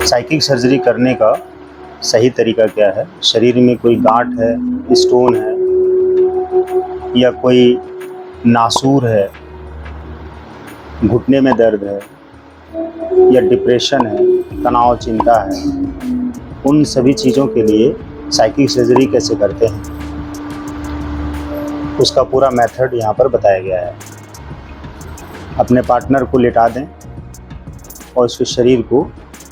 Psychic surgery करने का सही तरीका क्या है? शरीर में कोई गांठ है, स्टोन है या कोई नासूर है, घुटने में दर्द है या डिप्रेशन है, तनाव, चिंता है, उन सभी चीज़ों के लिए साइकिक सर्जरी कैसे करते हैं, उसका पूरा मेथड यहाँ पर बताया गया है। अपने पार्टनर को लिटा दें और उसके शरीर को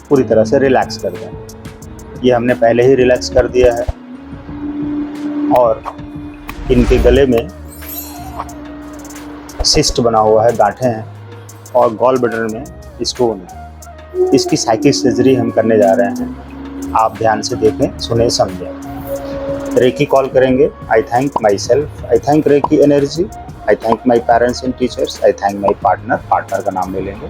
पूरी तरह से रिलैक्स कर दें। ये हमने पहले ही रिलैक्स कर दिया है। और इनके गले में सिस्ट बना हुआ है, गांठें हैं और गॉल ब्लैडर में स्टोन है। इसकी साइकिक सर्जरी हम करने जा रहे हैं। आप ध्यान से देखें, सुने, समझें। रेकी कॉल करेंगे। I thank myself, I thank reiki energy, I thank my parents and teachers, I thank my partner. Partner का नाम ले लेंगे।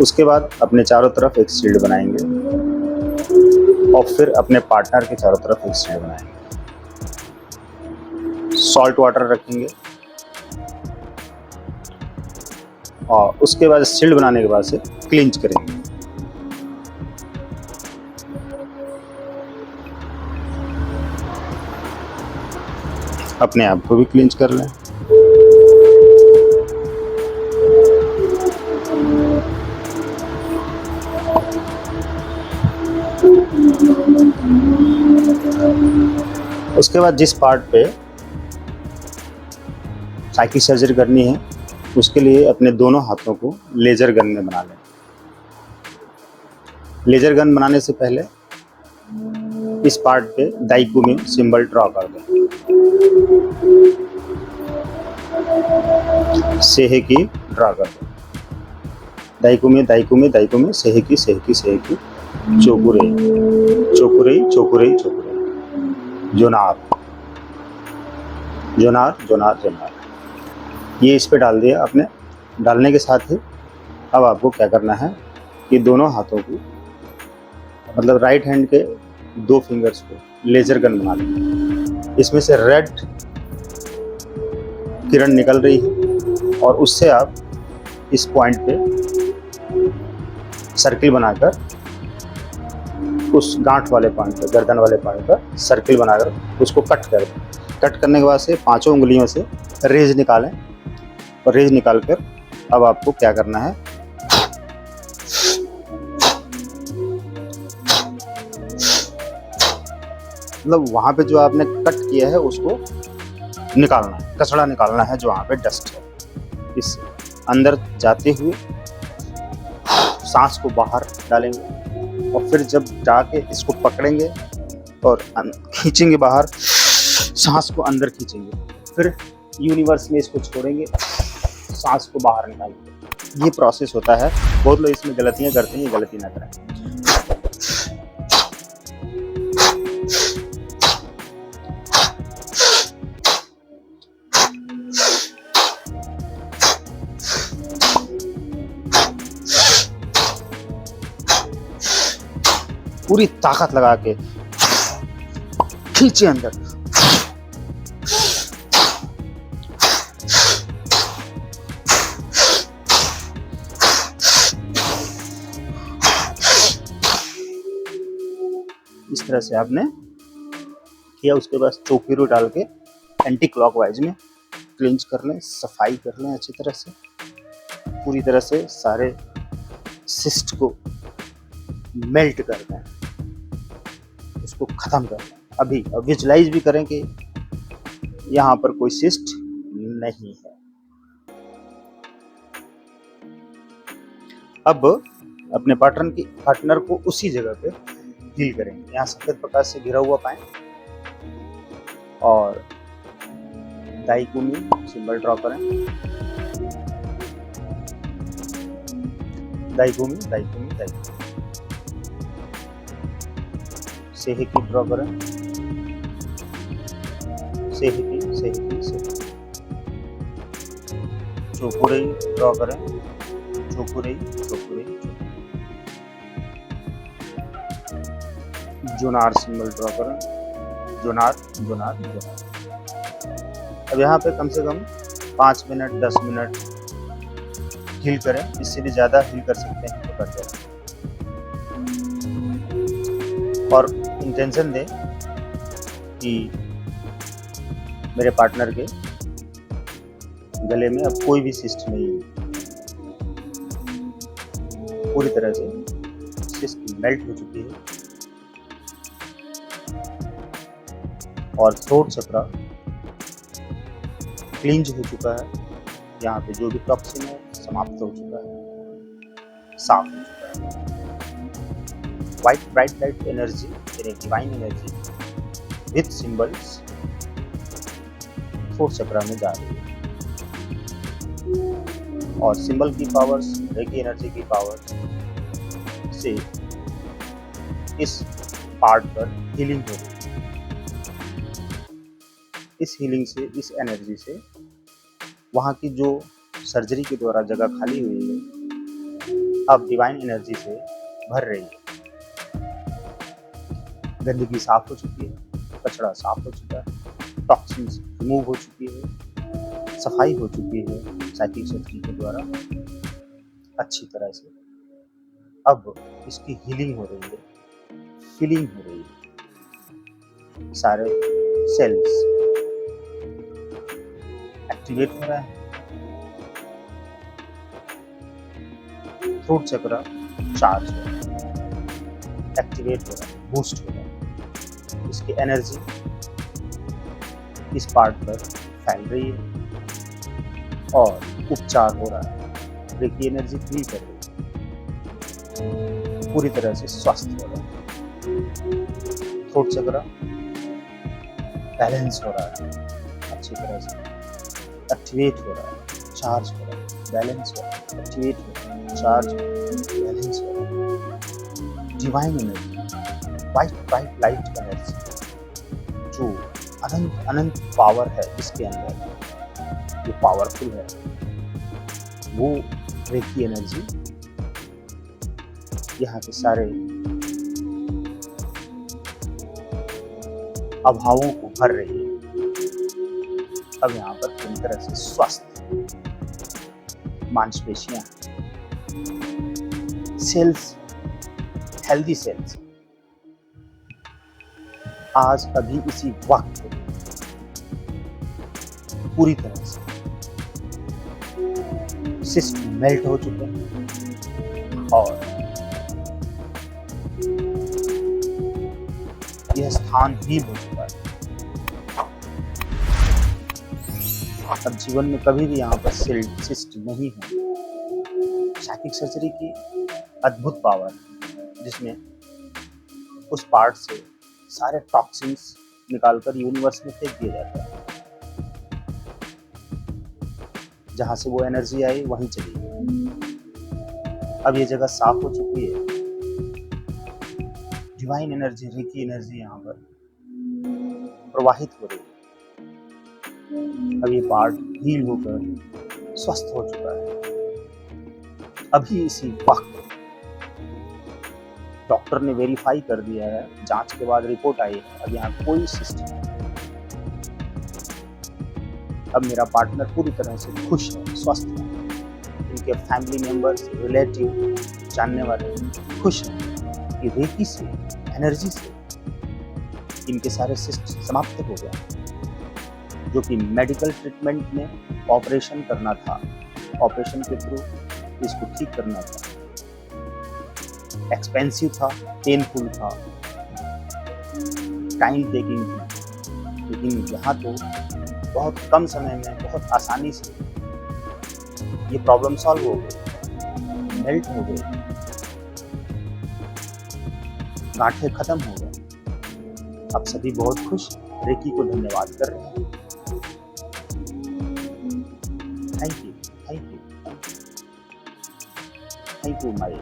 उसके बाद अपने चारों तरफ एक शील्ड बनाएंगे और फिर अपने पार्टनर के चारों तरफ एक शील्ड बनाएंगे। सॉल्ट वाटर रखेंगे और उसके बाद शील्ड बनाने के बाद से क्लिंच करेंगे। अपने आप को भी क्लिंच कर लें। उसके बाद जिस पार्ट पे साइकिक सर्जरी करनी है उसके लिए अपने दोनों हाथों को लेजर गन में बना लें। लेजर गन बनाने से पहले इस पार्ट पे दाइकुमी सिंबल ड्रॉ कर दें। सेहेकी ड्रॉ कर दें। दाइकुमी दाइकुमी दाइकुमी, सेहेकी सेहेकी सेहेकी, चोकुरे चोकुरे चोकुरे चोकुरे, जोनार जोनार जोनार जोनार। ये इस पे डाल दिया आपने। डालने के साथ ही अब आपको क्या करना है कि दोनों हाथों को, मतलब राइट हैंड के 2 फिंगर्स को लेजर गन बना लें। इसमें से रेड किरण निकल रही है और उससे आप इस पॉइंट पे सर्किल बनाकर उस गांठ वाले पॉइंट पर, गर्दन वाले पॉइंट पर सर्किल बनाकर उसको कट कर दें। कट करने के बाद से 5 उंगलियों से रेज निकालें और रेज निकाल कर अब आपको क्या करना है, मतलब वहां पे जो आपने कट किया है उसको निकालना है, कचड़ा निकालना है जो वहां पे डस्ट है। इस अंदर जाते हुए सांस को बाहर डालेंगे और फिर जब जाके इसको पकड़ेंगे और खींचेंगे बाहर, सांस को अंदर खींचेंगे, फिर यूनिवर्स में इसको छोड़ेंगे, सांस को बाहर निकालेंगे। ये प्रोसेस होता है। बहुत लोग इसमें गलतियां करते हैं, ये गलती ना करें। पूरी ताकत लगा के खींचे अंदर। इस तरह से आपने किया। उसके बाद चौकीरू डाल के एंटी क्लॉकवाइज में क्लिंच कर लें, सफाई कर लें अच्छी तरह से, पूरी तरह से सारे सिस्ट को मेल्ट कर दें, उसको खत्म कर दें। अभी अब विजुलाइज भी करें कि यहाँ पर कोई सिस्ट नहीं है। अब अपने पार्टनर को उसी जगह पे हील करेंगे। यहाँ सफेद प्रकाश से घिरा हुआ पाएं और दाइकुमी सिंबल ड्रॉ करें। दाइकुमी दाइकुमी दाइकुमी, सेहेकी ड्रॉ करें। सेहेकी सेहेकी सेहेकी, चोकुरेई ड्रॉ करें। चोकुरेई चोकुरेई, जोनार सिंबल ड्रॉ करें। Zonar Zonar Zonar. अब यहाँ पे कम से कम 5 मिनट 10 मिनट हील करें। इससे भी ज़्यादा हील कर सकते हैं तो कर दें। और इंटेंशन दें कि मेरे पार्टनर के गले में अब कोई भी सिस्ट नहीं है, पूरी तरह से सिस्ट मेल्ट हो चुकी है और थ्रोट चक्रा क्लींज हो चुका है। यहाँ पे जो भी टॉक्सिन है समाप्त हो चुका है, साफ हो चुका है। वाइट ब्राइट लाइट एनर्जी यानी divine energy with symbols throat chakra में जा रही है और सिंबल की पावर्स, रेकी एनर्जी की पावर्स से इस पार्ट पर हीलिंग हो रही है। इस हीलिंग से, इस एनर्जी से वहाँ की जो सर्जरी के द्वारा जगह खाली हुई है अब डिवाइन एनर्जी से भर रही है। गंदगी साफ हो चुकी है, कचरा साफ हो चुका है, टॉक्सिन्स रिमूव हो चुकी है, सफाई हो चुकी है साइकिल सर्जरी के द्वारा अच्छी तरह से। अब इसकी हीलिंग हो रही है, फीलिंग हो रही है, सारे सेल्स एक्टिवेट हो रहा है, थ्रोट चक्रा चार्ज हो रहा है, एक्टिवेट हो रहा है, बूस्ट हो रहा है। इसकी एनर्जी इस पार्ट पर फैल रही है और उपचार हो रहा है। रेकी एनर्जी फील कर रही है, पूरी तरह से स्वस्थ हो रहा है। थ्रोट चक्रा बैलेंस हो रहा है, अच्छी तरह से एक्टिवेट हो रहा है, चार्ज हो रहा है, बैलेंस हो रहा है, एक्टिवेट हो रहा है, चार्ज हो रहा है, बैलेंस हो रहा है। Divine energy, white bright light energy, जो अनंत अनंत पावर है इसके अंदर, जो पावरफुल है, वो रेकी एनर्जी यहाँ के सारे अभावों को भर रही है। अब यहाँ पर पूरी तरह से स्वस्थ मांसपेशियां, सेल्स, हेल्दी सेल्स आज अभी इसी वक्त पूरी तरह से सिस्ट मेल्ट हो चुके हैं और यह स्थान हील हो चुका है। अब जीवन में कभी भी यहाँ पर सिस्ट नहीं है। साइकिक सर्जरी की अद्भुत पावर है जिसमें उस पार्ट से सारे टॉक्सिन्स निकालकर यूनिवर्स में फेंक दिया जाता है। जहां से वो एनर्जी आई वहीं चली गई। अब ये जगह साफ हो चुकी है। डिवाइन एनर्जी, रेकी एनर्जी यहाँ पर प्रवाहित हो रही है। अब ये पार्ट हील होकर स्वस्थ हो चुका है। अभी इसी वक्त डॉक्टर ने वेरीफाई कर दिया है, जांच के बाद रिपोर्ट आई है, अब यहाँ कोई सिस्ट नहीं। अब मेरा पार्टनर पूरी तरह से खुश है, स्वस्थ है। इनके फैमिली मेंबर्स, रिलेटिव, जानने वाले खुश हैं कि रेकी से, एनर्जी से इनके सारे सिस्ट समाप्त हो गया। जो कि मेडिकल ट्रीटमेंट में ऑपरेशन करना था, ऑपरेशन के थ्रू इसको ठीक करना था, एक्सपेंसिव था, पेनफुल था, टाइम टेकिंग थी, लेकिन यहाँ तो बहुत कम समय में बहुत आसानी से ये प्रॉब्लम सॉल्व हो गई, मेल्ट हो गई, गांठें खत्म हो गए। अब सभी बहुत खुश, रेकी को धन्यवाद कर रहे हैं। Thank you, thank you, thank you my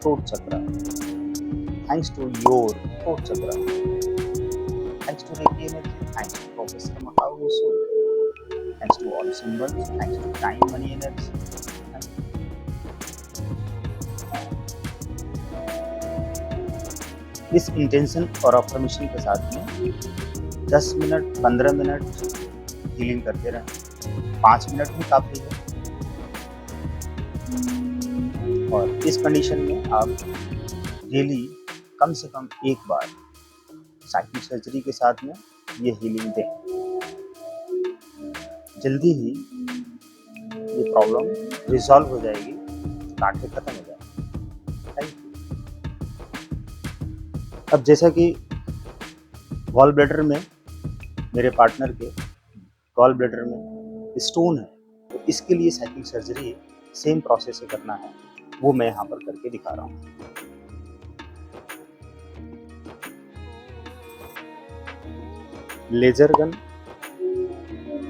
throat chakra. Thanks to your throat chakra. Thanks to Reiki energy. Thanks to Professor Mahao Usul. Thanks to all symbols. Thanks to time, money, energy. इस intention और affirmation के साथ में 10 minute, 15 minute healing करते रहें। 5 minute भी काफ़ी है। और इस कंडीशन में आप डेली कम से कम एक बार साइकिल सर्जरी के साथ में ये हीलिंग दें। जल्दी ही ये प्रॉब्लम रिजॉल्व हो जाएगी, गांठें खत्म हो जाएगी। अब जैसा कि गॉल ब्लैडर में, मेरे पार्टनर के गॉल ब्लैडर में स्टोन है, तो इसके लिए साइकिल सर्जरी सेम प्रोसेस से करना है, वो मैं यहाँ पर करके दिखा रहा हूँ। लेजर गन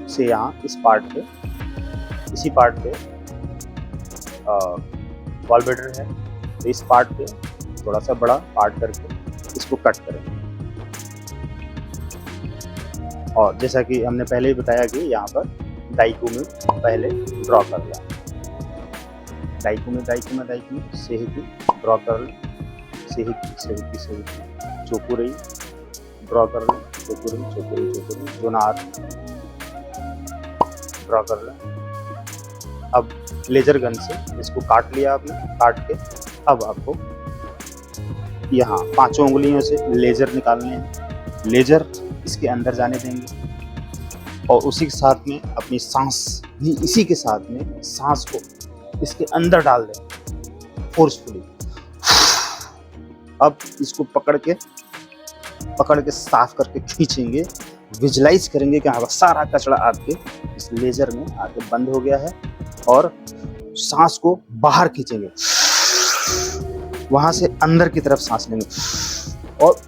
से यहाँ इस पार्ट पे, इसी पार्ट पे गॉल ब्लैडर है, तो इस पार्ट पे थोड़ा सा बड़ा पार्ट करके इसको कट करेंगे। और जैसा कि हमने पहले ही बताया कि यहाँ पर दाइकू में पहले ड्रॉ कर लें, दाइकू में सेहिकी ड्रॉ कर लें, सेहिकी चोकुरई ड्रॉ कर लें, चोकुरई जोनार ड्रॉ कर लें। अब लेजर गन से इसको काट लिया आपने, काट के अब आपको यहाँ 5 उंगलियों से लेजर निकालने हैं। लेजर इसके अंदर जाने देंगे और उसी के साथ में अपनी सांस भी इसी के साथ में सांस को इसके अंदर डाल दें फोर्सफुली। अब इसको पकड़ के साफ करके खींचेंगे, विजुलाइज करेंगे कि हाँ सारा कचरा आपके इस लेजर में आके बंद हो गया है, और सांस को बाहर खींचेंगे, वहां से अंदर की तरफ सांस लेंगे और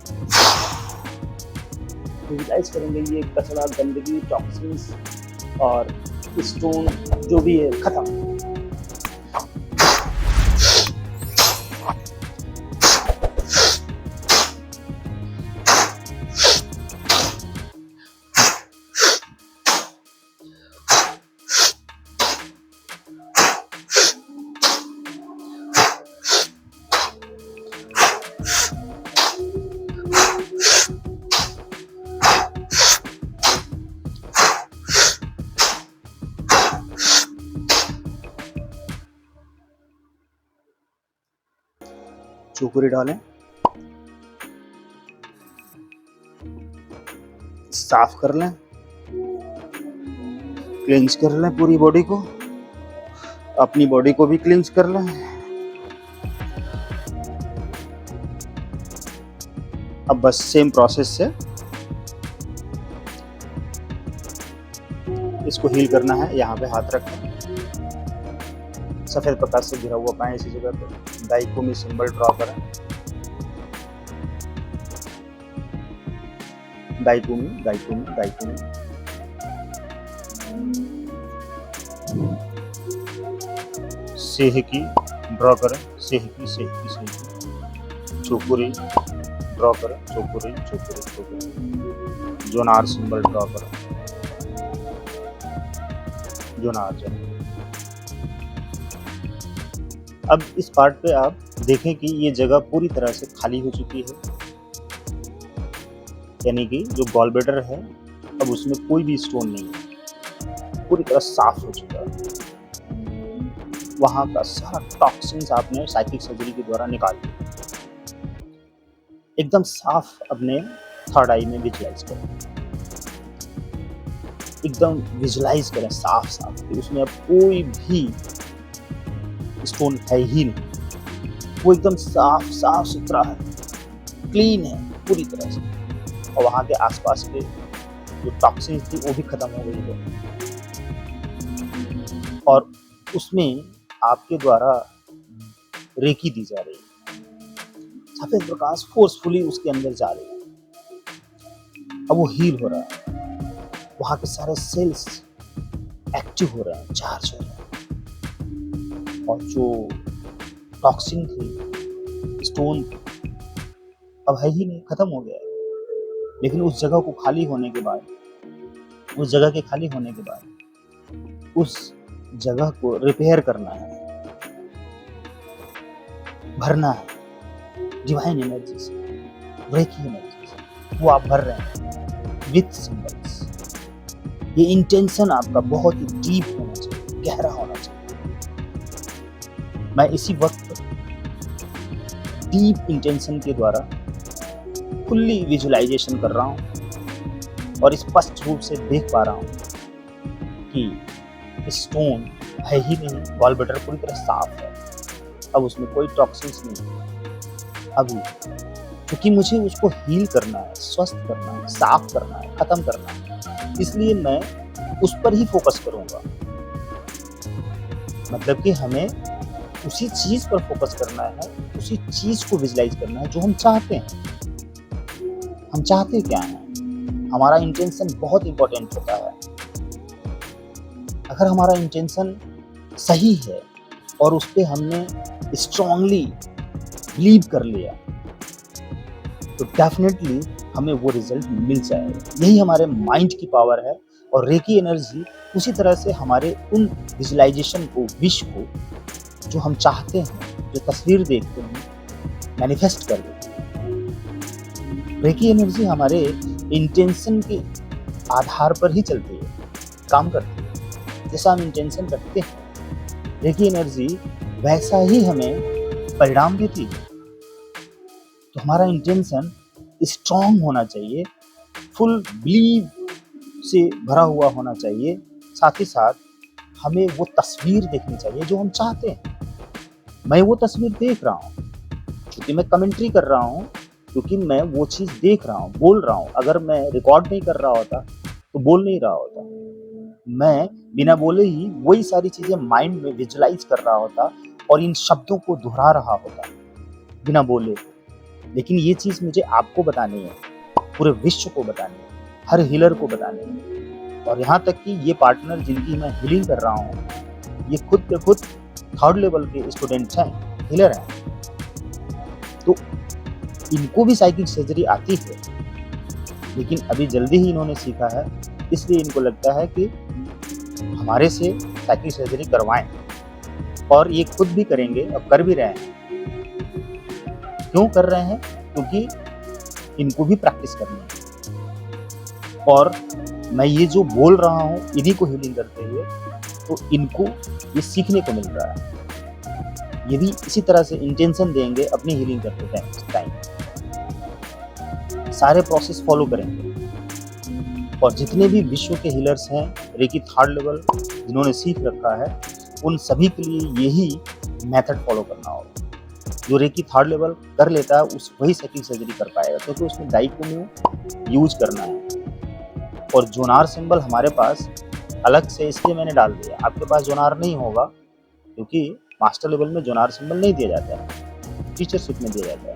विजुलाइज करेंगे ये कचरा, गंदगी, टॉक्सिन्स और स्टोन जो भी है खत्म। चोकुरी डालें, साफ कर लें, क्लींज कर लें पूरी बॉडी को, अपनी बॉडी को भी क्लींज कर लें। अब बस सेम प्रोसेस से इसको हील करना है। यहाँ पे हाथ रखें, सफेद प्रकाश से घिरा हुआ पाए इसी जगह पे, दाइको में सिंबल ड्रॉ करें, दाइको में सेहिकी ड्रॉ करें, सेहिकी चोकुरी ड्रॉ करें, चोकुरी जोनार सिंबल ड्रॉ करें, जोनार। अब इस पार्ट पे आप देखें कि ये जगह पूरी तरह से खाली हो चुकी है, यानी कि जो गॉल ब्लैडर है अब उसमें कोई भी स्टोन नहीं है, पूरी तरह साफ हो चुका है। वहां का सारा टॉक्सिन्स आपने साइकिल सर्जरी के द्वारा निकाल दिया, एकदम साफ। अपने थर्ड आई में विजुलाइज करें, एकदम विजुलाइज करें साफ कि उसमें अब कोई भी स्टोन है ही नहीं, वो एकदम साफ सुथरा है, क्लीन है पूरी तरह से। और वहाँ के आसपास के जो टॉक्सिन थी वो भी खत्म हो गई है, और उसमें आपके द्वारा रेकी दी जा रही है, सफेद प्रकाश फोर्सफुली उसके अंदर जा रही है। अब वो हील हो रहा है, वहाँ के सारे सेल्स एक्टिव हो रहे हैं, चार्ज हो रहे हैं, और जो टॉक्सिन थी, स्टोन थी, अब है ही नहीं, खत्म हो गया है। लेकिन उस जगह को खाली होने के बाद, उस जगह के खाली होने के बाद उस जगह को रिपेयर करना है, भरना है डिवाइन एनर्जी से, ब्रेकिंग एनर्जी से, वो आप भर रहे हैं विथ सिंबल्स। ये इंटेंशन आपका बहुत ही डीप होना चाहिए, गहरा होना चाहिए। मैं इसी वक्त डीप इंटेंशन के द्वारा फुल्ली विजुअलाइजेशन कर रहा हूँ और स्पष्ट रूप से देख पा रहा हूँ कि स्टोन है ही नहीं, गॉल ब्लैडर पूरी तरह साफ है, अब उसमें कोई टॉक्सिन्स नहीं है। अभी क्योंकि मुझे उसको हील करना है, स्वस्थ करना है, साफ करना है, खत्म करना है, इसलिए मैं उस पर ही फोकस करूंगा। मतलब कि हमें उसी चीज पर फोकस करना है, उसी चीज को विजुलाइज करना है जो हम चाहते हैं। हम चाहते क्या हैं? हमारा इंटेंशन बहुत इंपॉर्टेंट होता है। अगर हमारा इंटेंशन सही है और उस पर हमने स्ट्रांगली बिलीव कर लिया तो डेफिनेटली हमें वो रिजल्ट मिल जाएगा। यही हमारे माइंड की पावर है और रेकी एनर्जी उसी तरह से हमारे उन विजुअलाइजेशन को, विश को, जो हम चाहते हैं, जो तस्वीर देखते हैं, मैनिफेस्ट कर देते हैं। रेकी एनर्जी हमारे इंटेंशन के आधार पर ही चलती है, काम करती है। जैसा हम इंटेंशन रखते हैं, रेकी एनर्जी वैसा ही हमें परिणाम देती है। तो हमारा इंटेंशन स्ट्रांग होना चाहिए, फुल बिलीव से भरा हुआ होना चाहिए। साथ ही साथ हमें वो तस्वीर देखनी चाहिए जो हम चाहते हैं। मैं वो तस्वीर देख रहा हूँ क्योंकि मैं कमेंट्री कर रहा हूँ, क्योंकि मैं वो चीज़ देख रहा हूँ, बोल रहा हूँ। अगर मैं रिकॉर्ड नहीं कर रहा होता तो बोल नहीं रहा होता, मैं बिना बोले ही वही सारी चीज़ें माइंड में विजुलाइज कर रहा होता और इन शब्दों को दोहरा रहा होता बिना बोले। लेकिन ये चीज़ मुझे आपको बतानी है, पूरे विश्व को बतानी है, हर हीलर को बतानी है। और यहाँ तक कि ये पार्टनर जिनकी मैं हीलिंग कर रहा हूँ, ये खुद के खुद 3rd लेवल के स्टूडेंट्स हैं, हीलर हैं। तो इनको भी साइकिक सर्जरी आती है, लेकिन अभी जल्दी ही इन्होंने सीखा है, इसलिए इनको लगता है कि हमारे से साइकिक सर्जरी करवाएं। और ये खुद भी करेंगे और कर भी रहे हैं। क्यों कर रहे हैं? क्योंकि इनको भी प्रैक्टिस करनी है। और मैं ये जो बोल रहा हूँ इन्हीं को हीलिंग करते हुए, तो इनको ये सीखने को मिल रहा है। ये भी इसी तरह से इंटेंशन देंगे अपनी हीलिंग करते टाइम, सारे प्रोसेस फॉलो करेंगे। और जितने भी विश्व के हीलर्स हैं रेकी 3rd लेवल जिन्होंने सीख रखा है, उन सभी के लिए यही मेथड फॉलो करना होगा। जो रेकी 3rd लेवल कर लेता है उस वही साइकिक सर्जरी कर पाएगा, क्योंकि उसमें डाइकोम्यू यूज करना है। और जोनार सिंबल हमारे पास अलग से इसलिए मैंने डाल दिया। आपके पास जोनार नहीं होगा क्योंकि मास्टर लेवल में जोनार सिंबल नहीं दिया जाता है, टीचरशिप में दिया जाता है।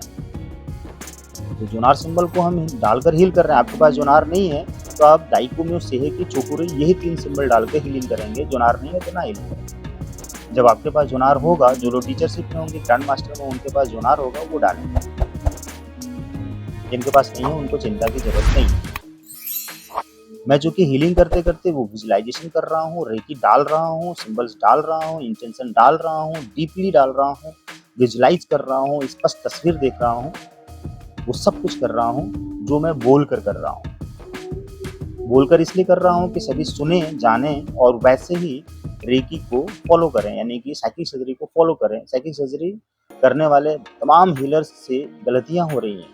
तो जोनार सिंबल को हम डालकर हील कर रहे हैं। आपके पास जोनार नहीं है तो आप डाइकोम्यू, सेहेकी, चोकुरी यही 3 सिंबल डाल के हीलिंग करेंगे। जोनार नहीं है तो ना हीलिंग करेंगे। जब आपके पास जोनार होगा, जो लोग टीचरशिप में होंगे, ग्रैंड मास्टर में उनके पास जोनार होगा, वो डालेंगे। जिनके पास नहीं है उनको चिंता की जरूरत नहीं है। मैं जो कि हीलिंग करते करते वो विजुअलाइजेशन कर रहा हूँ, रेकी डाल रहा हूँ, सिंबल्स डाल रहा हूँ, इंटेंशन डाल रहा हूँ, डीपली डाल रहा हूँ, विजुअलाइज कर रहा हूँ, स्पष्ट तस्वीर देख रहा हूँ, वो सब कुछ कर रहा हूँ जो मैं बोल कर रहा हूँ। बोलकर इसलिए कर रहा हूँ कि सभी सुने, जाने और वैसे ही रेकी को फॉलो करें, यानी कि साइकिक सर्जरी को फॉलो करें। साइकिक सर्जरी करने वाले तमाम हीलर्स से गलतियां हो रही हैं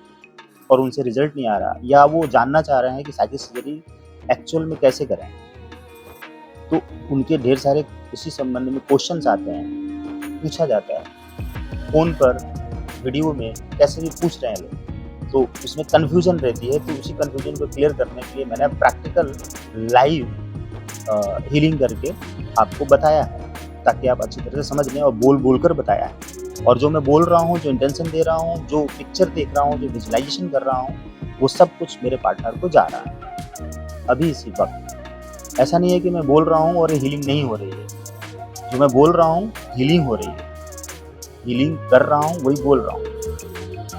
और उनसे रिजल्ट नहीं आ रहा, या वो जानना चाह रहे हैं कि साइकिक सर्जरी एक्चुअल में कैसे करें। तो उनके ढेर सारे इसी संबंध में क्वेश्चंस आते हैं, पूछा जाता है फ़ोन पर, वीडियो में, कैसे भी पूछ रहे हैं लोग, तो उसमें कन्फ्यूजन रहती है। तो उसी कन्फ्यूजन को क्लियर करने के लिए मैंने प्रैक्टिकल लाइव हीलिंग करके आपको बताया है, ताकि आप अच्छी तरह से समझ लें, और बोल कर बताया है। और जो मैं बोल रहा हूँ, जो इंटेंशन दे रहा हूँ, जो पिक्चर देख रहा हूँ, जो विजुअलाइजेशन कर रहा हूँ, वो सब कुछ मेरे पार्टनर को जा रहा है अभी इसी वक्त। ऐसा नहीं है कि मैं बोल रहा हूँ और हीलिंग नहीं हो रही है। जो मैं बोल रहा हूँ हीलिंग हो रही है, हीलिंग कर रहा हूँ, वही बोल रहा हूँ।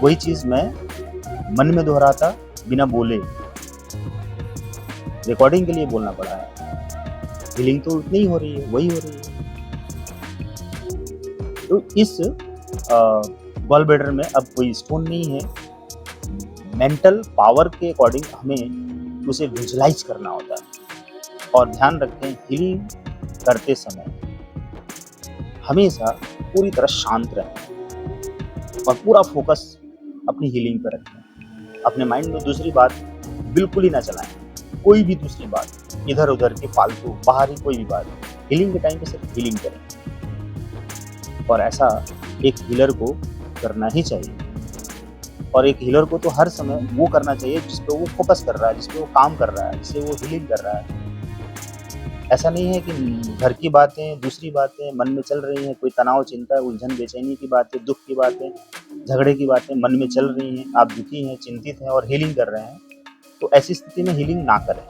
वही चीज़ मैं मन में दोहराता बिना बोले, रिकॉर्डिंग के लिए बोलना पड़ा है। हीलिंग तो उतनी ही हो रही है, वही हो रही है। तो इस गॉल ब्लैडर में अब कोई स्टोन नहीं है। मेंटल पावर के अकॉर्डिंग हमें उसे विजुअलाइज करना होता है। और ध्यान रखें, हीलिंग करते समय हमेशा पूरी तरह शांत रहें और पूरा फोकस अपनी हीलिंग पर रखें। अपने माइंड में दूसरी बात बिल्कुल ही ना चलाएं, कोई भी दूसरी बात, इधर उधर की फालतू बाहरी कोई भी बात। हीलिंग के टाइम पे सिर्फ हीलिंग करें, और ऐसा एक हीलर को करना ही चाहिए। और एक हीलर को तो हर समय वो करना चाहिए जिस पे वो फोकस कर रहा है, जिस पे वो काम कर रहा है, जिससे वो हीलिंग कर रहा है। ऐसा नहीं है कि घर की बातें, दूसरी बातें मन में चल रही हैं, कोई तनाव, चिंता, उलझन, बेचैनी की बातें, दुख की बातें, झगड़े की बातें मन में चल रही हैं, आप दुखी हैं, चिंतित हैं और हीलिंग कर रहे हैं, तो ऐसी स्थिति में हीलिंग ना करें।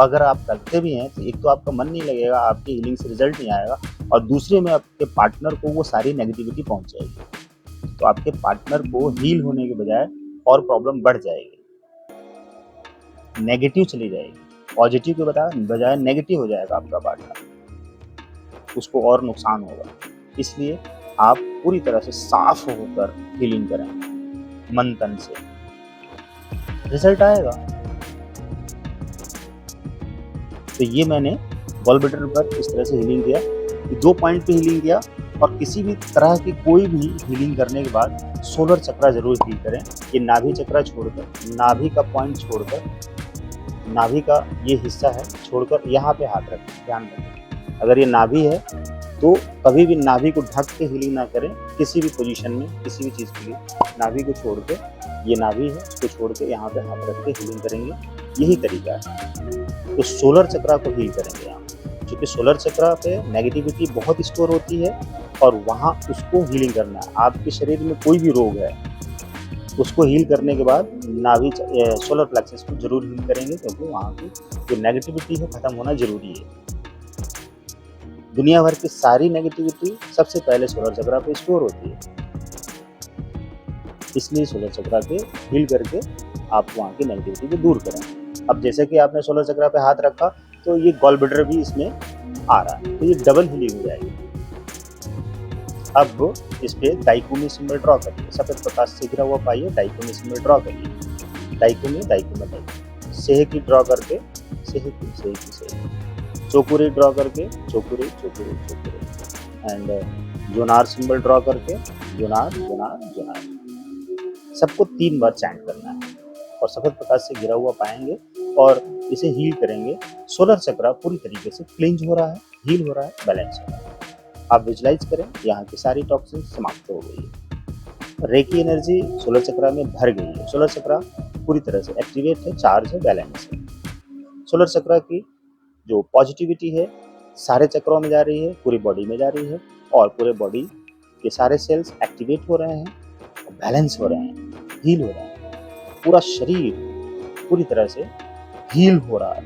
अगर आप करते भी हैं तो एक तो आपका मन नहीं लगेगा, आपकी हीलिंग से रिजल्ट नहीं आएगा, और दूसरे में आपके पार्टनर को वो सारी नेगेटिविटी पहुंच जाएगी। तो आपके पार्टनर को हील होने के बजाय और प्रॉब्लम बढ़ जाएगी, नेगेटिव चली जाएगी। पॉजिटिव के बजाय नेगेटिव हो जाएगा आपका पार्टनर, उसको और नुकसान होगा। इसलिए आप पूरी तरह से साफ होकर हीलिंग करें, मन तन से, रिजल्ट आएगा। तो ये मैंने गॉल ब्लैडर पर इस तरह से हीलिंग किया, 2 पॉइंट पे हीलिंग किया। और किसी भी तरह की कोई भी हीलिंग करने के बाद सोलर चक्रा जरूर हील करें। ये नाभि चक्रा छोड़कर, नाभि का पॉइंट छोड़कर, नाभि का ये हिस्सा है छोड़कर यहाँ पे हाथ रखें, ध्यान रखें। अगर ये नाभि है तो कभी भी नाभि को ढक के हीलिंग ना करें, किसी भी पोजीशन में, किसी भी चीज़ के लिए। नाभि को छोड़ के, ये नाभि है उसको छोड़ के यहाँ पे हाथ रख के हीलिंग करेंगे, यही तरीका है। तो सोलर चक्रा को हील करेंगे यहाँ, क्योंकि सोलर चक्रा पे नेगेटिविटी बहुत स्टोर होती है और वहाँ उसको हीलिंग करना है। आपके शरीर में कोई भी रोग है उसको हील करने के बाद नाभि सोलर प्लेक्सस को जरूर हील करेंगे, क्योंकि वहाँ की जो नेगेटिविटी है खत्म होना जरूरी है। दुनिया भर की सारी नेगेटिविटी सबसे पहले सोलर चक्रा पे स्टोर होती है, इसलिए सोलर चक्रा पे हील करके आप वहाँ की नेगेटिविटी को दूर करें। अब जैसे कि आपने सोलर चक्रा पे हाथ रखा तो ये गॉल ब्लैडर भी इसमें आ रहा है, तो ये डबल हीलिंग हो जाएगी। अब इस पे दाइकोमी सिंबल ड्रॉ करिए, सफेद प्रकाश से घिरा हुआ पाइए, दाइकोमी सिंबल ड्रॉ करिए। दाइकोमी सेह की ड्रॉ करके, सेह की चोकुरे ड्रॉ करके, चोकुरे एंड जोनार सिंबल ड्रॉ करके, जोनार। सबको 3 बार चैंट करना है और सफेद प्रकाश से घिरा हुआ पाएंगे और इसे हील करेंगे। सोलर चक्रा पूरी तरीके से क्लींज हो रहा है, हील हो रहा है, बैलेंस हो रहा है। आप विजुलाइज करें, यहाँ की सारी टॉक्सिन समाप्त हो गई है, रेकी एनर्जी सोलर चक्रा में भर गई है। सोलर चक्रा पूरी तरह से एक्टिवेट है, चार्ज है, बैलेंस है। सोलर चक्रा की जो पॉजिटिविटी है सारे चक्रों में जा रही है, पूरी बॉडी में जा रही है, और पूरे बॉडी के सारे सेल्स एक्टिवेट हो रहे हैं, बैलेंस हो रहे हैं, हील हो रहे हैं। पूरा शरीर पूरी तरह से हील हो रहा है,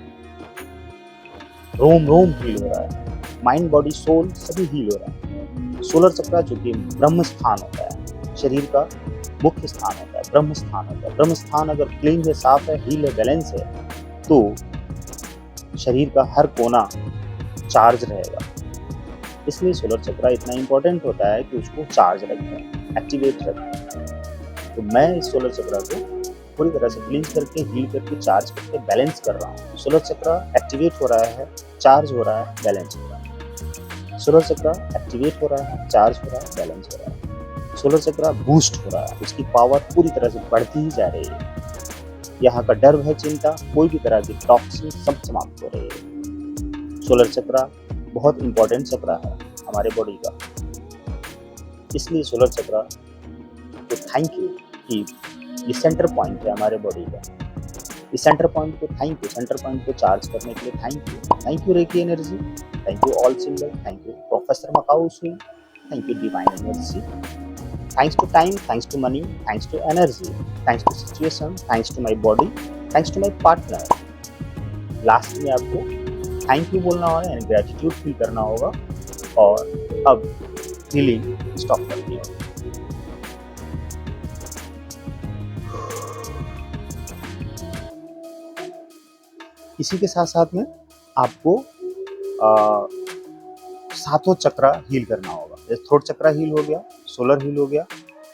रोम रोम हील हो रहा है, माइंड, बॉडी, सोल सभी हील हो रहा है। सोलर चक्रा जो कि ब्रह्म स्थान होता है, शरीर का मुख्य स्थान होता है, ब्रह्म स्थान होता है। ब्रह्म स्थान अगर क्लीन है, साफ है, हील है, बैलेंस है, तो शरीर का हर कोना चार्ज रहेगा। इसलिए सोलर चक्रा इतना इंपॉर्टेंट होता है कि उसको चार्ज रखें, एक्टिवेट रखें। तो मैं इस सोलर चक्रा को पूरी तरह से क्लींस करके, हील करके, चार्ज करके बैलेंस कर रहा हूँ। सोलर चक्रा एक्टिवेट हो रहा है, चार्ज हो रहा है, बैलेंस हो रहा है। सोलर चक्रा एक्टिवेट हो रहा है, चार्ज हो रहा है, बैलेंस हो रहा है। सोलर चक्रा बूस्ट हो रहा है, उसकी पावर पूरी तरह से बढ़ती ही जा रही है। यहाँ का डर, भय, चिंता, कोई भी तरह की टॉक्सिन सब समाप्त हो रही है। सोलर चक्रा बहुत इंपॉर्टेंट चक्रा है हमारे बॉडी का, इसलिए सोलर चक्रा को थैंक यू कि ये सेंटर पॉइंट है हमारे बॉडी का। इस सेंटर पॉइंट को थैंक यू, सेंटर पॉइंट को चार्ज करने के लिए thank you reiki energy, thank you all symbol, thank you professor Makau Sui, thank you divine energy. Thanks to time, thanks to money, thanks to energy, thanks to situation, thanks to my body, thanks to my partner. Last में आपको thank you बोलना होगा, यानी gratitude feel करना होगा, और अब healing stop कर दिया। इसी के साथ साथ में आपको सातों चक्रा हील करना होगा। जैसे थ्रोट चक्रा हील हो गया, सोलर हील हो गया,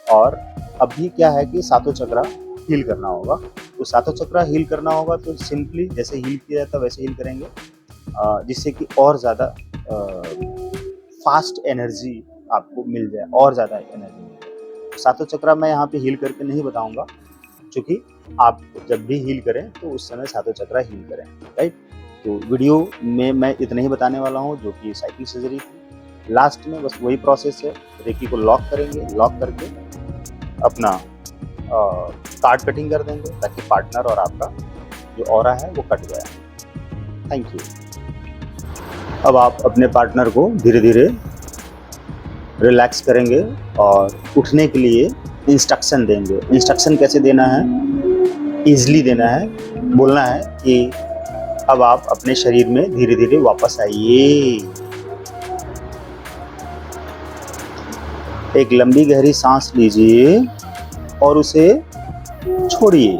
और अभी क्या है कि सातों चक्रा हील करना होगा। तो सातों चक्रा हील करना होगा तो सिंपली जैसे हील किया जाता है वैसे हील करेंगे, जिससे कि और ज़्यादा फास्ट एनर्जी आपको मिल जाए, और ज़्यादा एनर्जी मिल जाए। सातों चक्रा मैं यहाँ पे हील करके नहीं बताऊँगा, क्योंकि आप जब भी हील करें तो उस समय सातों चक्रा हील करें, राइट। तो वीडियो में मैं इतना ही बताने वाला हूँ जो कि साइकिक सर्जरी थी। लास्ट में बस वही प्रोसेस है, रेकी को लॉक करेंगे, लॉक करके अपना कार्ड कटिंग कर देंगे ताकि पार्टनर और आपका जो ऑरा है वो कट गया। Thank you. अब आप अपने पार्टनर को धीरे धीरे रिलैक्स करेंगे और उठने के लिए इंस्ट्रक्शन देंगे। इंस्ट्रक्शन कैसे देना है, ईजिली देना है, बोलना है कि अब आप अपने शरीर में धीरे धीरे वापस आइए। एक लंबी गहरी सांस लीजिए और उसे छोड़िए।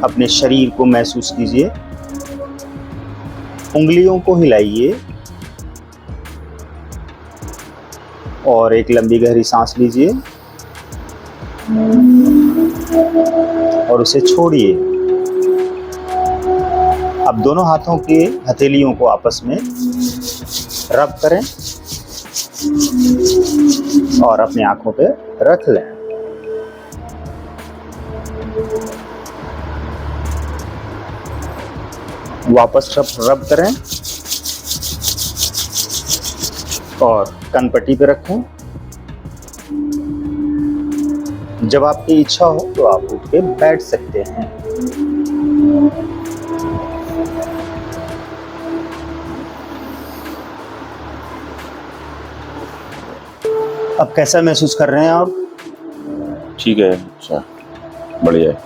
अपने शरीर को महसूस कीजिए, उंगलियों को हिलाइए और एक लंबी गहरी सांस लीजिए और उसे छोड़िए। अब दोनों हाथों के हथेलियों को आपस में रब करें और अपनी आंखों पे रख लें। वापस रब करें और कनपट्टी पे रखें। जब आपकी इच्छा हो तो आप उठ के बैठ सकते हैं। अब कैसा महसूस कर रहे हैं आप? ठीक है, अच्छा, बढ़िया है।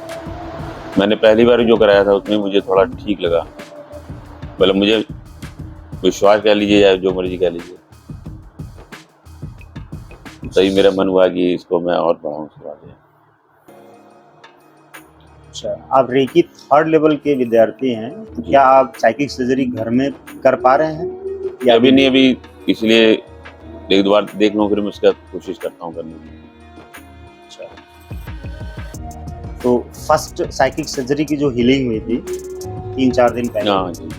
मैंने पहली बार जो कराया था उसमें मुझे थोड़ा ठीक लगा, मतलब मुझे विश्वास कह लीजिए या जो मर्जी कह लीजिए, तभी मेरा मन हुआ कि इसको मैं और बढ़ाऊं उसके बाद। अच्छा, आप रेकी 3rd लेवल के विद्यार्थी हैं, तो क्या आप साइकिक सर्जरी घर में कर पा रहे हैं या अभी नहीं? अभी इसलिए एक दो बार देख लूं, फिर मैं उसका कोशिश करता हूँ करने की। अच्छा, तो फर्स्ट साइकिक सर्जरी की जो हीलिंग हुई थी 3-4 दिन पहले, हाँ जी,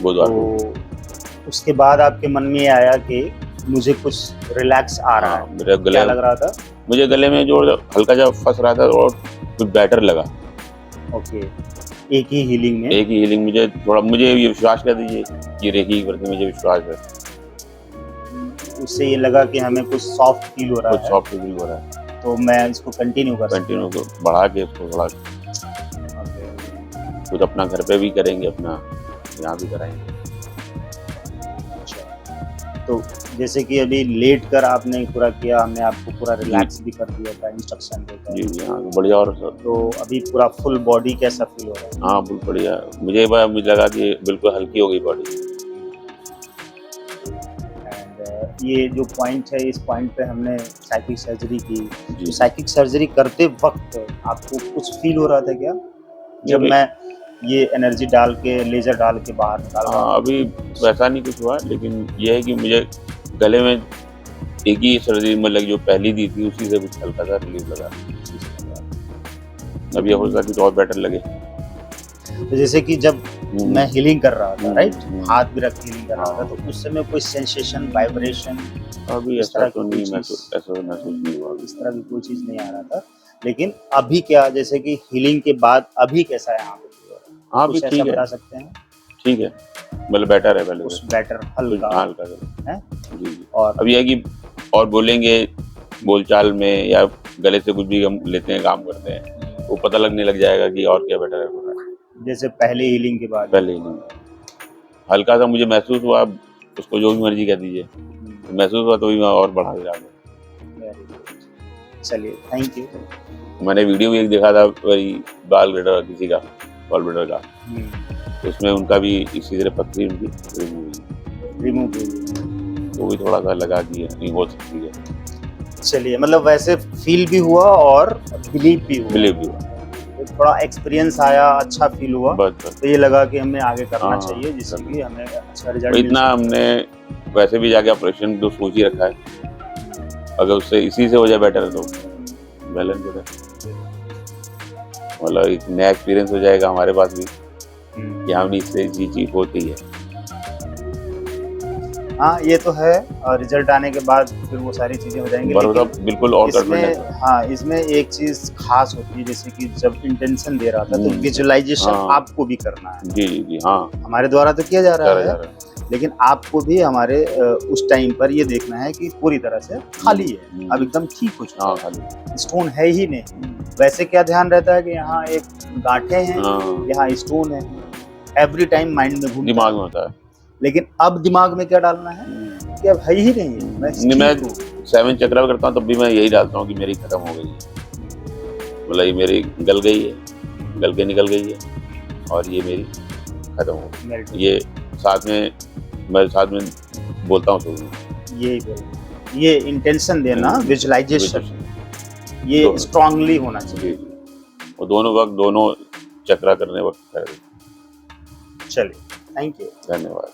बुधवार को। तो उसके बाद आपके मन में आया कि मुझे कुछ रिलैक्स आ रहा है, मेरे गले क्या लग रहा था? मुझे गले में जो हल्का सा फंस रहा था और कुछ बेटर लगा। ओके, एक ही हीलिंग में? एक ही हीलिंग। मुझे ये विश्वास कर दीजिए कि रेकी के प्रति मुझे विश्वास है। उससे ये लगा कि हमें कुछ सॉफ्ट फील हो रहा है, कुछ सॉफ्ट फील हो रहा है, तो मैं इसको कंटिन्यू बढ़ा के इसको थोड़ा कुछ अपना घर पे भी करेंगे, अपना यहाँ भी कराएंगे। तो जैसे कि अभी लेट कर आपने पूरा किया, हमने आपको पूरा रिलैक्स भी कर दिया था इंस्ट्रक्शन देकर। जी हाँ, बढ़िया। और तो अभी पूरा फुल बॉडी कैसा फील हो रहा है? हाँ, बहुत बढ़िया। मुझे लगा कि बिल्कुल हल्की हो गई बॉडी। एंड ये जो पॉइंट है, इस पॉइंट पे हमने साइकिक सर्जरी की। तो साइकिक सर्जरी करते वक्त आपको कुछ फील हो रहा था क्या, जब मैं ये एनर्जी डाल के, लेजर डाल के बाहर निकाल रहा? हाँ, अभी वैसा नहीं कुछ हुआ, लेकिन ये है कि मुझे गले में एक ही सर्जरी मतलब जो पहली दी थी उसी से कुछ हल्का सा रिलीफ लगा। अब ये हो सकता है कि और बेटर लगे। तो जैसे कि जब मैं हीलिंग कर रहा था, राइट, हाथ भी रख हीलिंग कर रहा था, तो उस समय कोई सेंसेशन, वाइब्रेशन अभी ऐसा तो नहीं, महसूस नहीं हुआ। इस तरह की कोई चीज नहीं आ रहा था। लेकिन अभी क्या, जैसे कि हीलिंग के बाद अभी कैसा है यहाँ पे? हाँ, अभी ठीक है, बता सकते हैं? ठीक है, मतलब बेटर है पहले से। बेटर, हल्का है जी। और अब ये है कि और बोलेंगे बोलचाल में या गले से कुछ भी हम लेते हैं, काम करते हैं, वो पता लगने लग जाएगा कि और क्या बेटर है। जैसे पहले हीलिंग के बाद? पहले हीलिंग हल्का सा मुझे महसूस हुआ, उसको जो भी मर्जी कह दीजिए, महसूस हुआ तो भी मैं और बढ़ा दिया। चलिए, थैंक यू। मैंने वीडियो भी एक देखा था, वही बाल ब्लेडर किसी का, बाल ब्लेडर का, उसमें उनका भी इसी तरह पत्थरी उनकी रिमूव हुई, वो भी थोड़ा सा लगा कि नहीं हो सकती है। चलिए, मतलब वैसे फील भी हुआ और बिलीव भी हुआ। थोड़ा एक्सपीरियंस आया, अच्छा फील हुआ, तो ये लगा कि हमें आगे करना चाहिए, जिससे कि हमें अच्छा रिजल्ट मिल। इतना हमने वैसे भी जाके ऑपरेशन तो सोच ही रखा है, अगर उससे इसी से हो जाए बेटर तो बैलेंस हो जाए, मतलब एक नया एक्सपीरियंस हो जाएगा हमारे पास भी कि हमने इससे चीज होती है। हाँ ये तो है, और रिजल्ट आने के बाद फिर वो सारी चीजें हो जाएंगी। भरोसा लेकिन बिल्कुल और इसमें कॉन्फिडेंस। हाँ, इसमें एक चीज खास होती है, जैसे कि जब इंटेंशन दे रहा था तो हम्म, विजुअलाइजेशन हाँ। आपको भी करना है। जी जी जी हाँ, हमारे द्वारा तो किया जा रहा करा जा है, रहा है। लेकिन आपको भी हमारे उस टाइम पर ये देखना है कि पूरी तरह से खाली है, अब एकदम ठीक हो चुका हाँ है, खाली। स्टोन है ही नहीं। वैसे क्या ध्यान रहता है कि यहाँ एक गांठें हैं, हाँ, यहाँ स्टोन है, एवरी टाइम माइंड में घूमता दिमाग है। में होता है। लेकिन अब दिमाग में क्या डालना है कि अब है ही नहीं, मैं नहीं, मैं ठीक हूँ। 7 चक्रा करता हूँ तब भी मैं यही डालता हूँ कि मेरी खत्म हो गई है, मतलब ये मेरी गल गई है, गल के निकल गई है और ये मेरी खत्म हो गई। ये साथ में मैं साथ में बोलता हूँ सबको। ये ये इंटेंशन देना, विजुअलाइजेशन, ये दोनों। स्ट्रांगली होना चाहिए। जी जी, वो दोनों वक्त दोनों चक्रा करने वक्त कर। चलिए, थैंक यू। धन्यवाद।